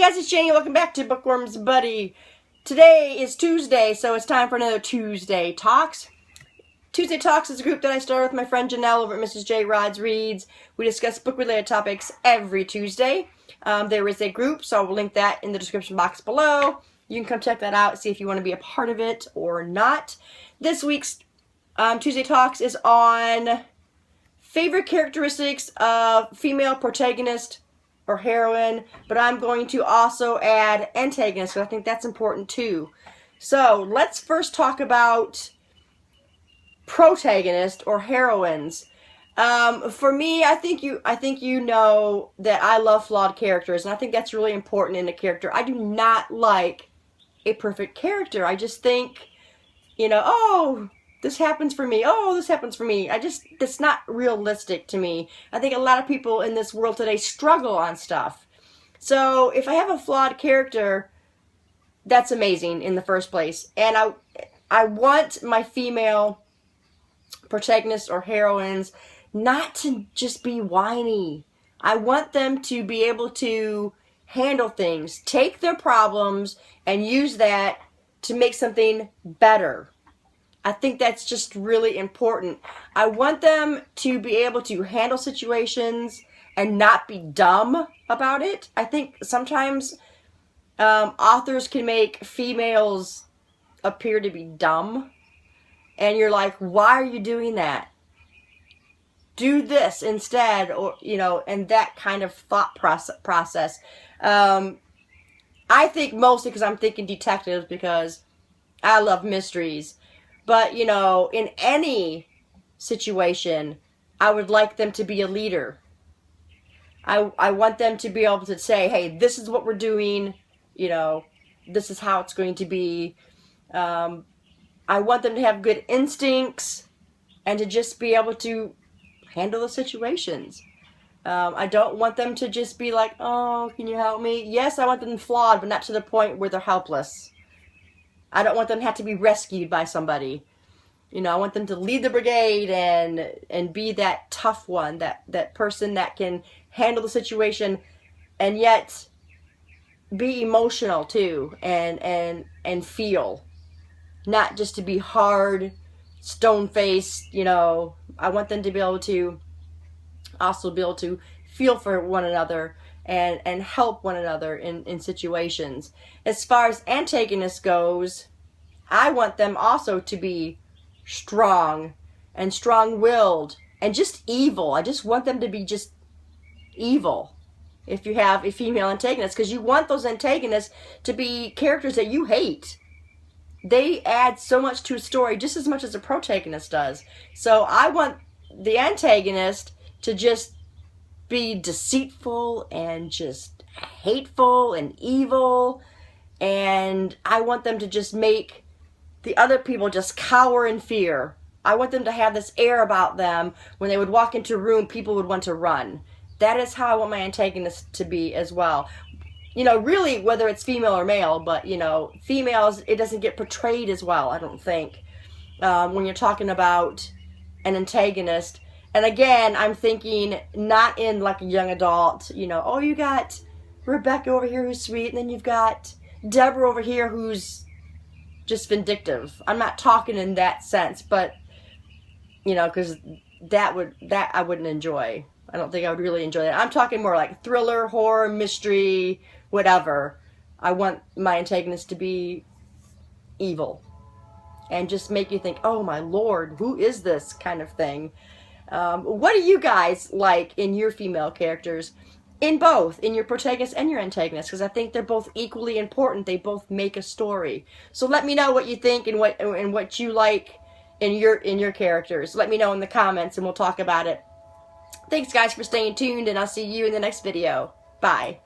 Hey guys, it's Janie. Welcome back to Bookworms Buddy. Today is Tuesday, so it's time for another Tuesday Talks. Tuesday Talks is a group that I started with my friend Janelle over at Mrs. J. Rod's Reads. We discuss book-related topics every Tuesday. There is a group, so I will link that in the description box below. You can come check that out, see if you want to be a part of it or not. This week's Tuesday Talks is on favorite characteristics of female protagonist or heroine, but I'm going to also add antagonist, because I think that's important too. So let's first talk about protagonist or heroines. For me, I think you know that I love flawed characters, and I think that's really important in a character. I do not like a perfect character. I just think, oh, this happens for me. Oh, this happens for me. It's not realistic to me. I think a lot of people in this world today struggle on stuff. So if I have a flawed character, that's amazing in the first place. And I want my female protagonists or heroines not to just be whiny. I want them to be able to handle things, take their problems, and use that to make something better. I think that's just really important. I want them to be able to handle situations and not be dumb about it. I think sometimes authors can make females appear to be dumb. And you're like, why are you doing that? Do this instead, or, and that kind of thought process. I think mostly because I'm thinking detectives, because I love mysteries. But, in any situation, I would like them to be a leader. I want them to be able to say, hey, this is what we're doing, this is how it's going to be. I want them to have good instincts and to just be able to handle the situations. I don't want them to just be like, oh, can you help me? Yes, I want them flawed, but not to the point where they're helpless. I don't want them to have to be rescued by somebody. I want them to lead the brigade and be that tough one, that person that can handle the situation and yet be emotional too and feel. Not just to be hard, stone-faced, I want them to be able to also be able to feel for one another and help one another in situations. As far as antagonist goes, I want them also to be strong and strong-willed and just evil. I just want them to be just evil if you have a female antagonist, because you want those antagonists to be characters that you hate. They add so much to a story, just as much as a protagonist does. So I want the antagonist to just be deceitful and just hateful and evil, and I want them to just make the other people just cower in fear. I want them to have this air about them. When they would walk into a room, people would want to run. That is how I want my antagonist to be as well. Really, whether it's female or male, but, females, it doesn't get portrayed as well, I don't think, when you're talking about an antagonist. And again, I'm thinking not in like a young adult, oh, you got Rebecca over here who's sweet, and then you've got Deborah over here who's just vindictive. I'm not talking in that sense, but, because that I wouldn't enjoy. I don't think I would really enjoy that. I'm talking more like thriller, horror, mystery, whatever. I want my antagonist to be evil and just make you think, oh my lord, who is this kind of thing. What do you guys like in your female characters? In both, in your protagonist and your antagonist, because I think they're both equally important. They both make a story. So let me know what you think and what you like in your characters. Let me know in the comments and we'll talk about it. Thanks guys for staying tuned, and I'll see you in the next video. Bye.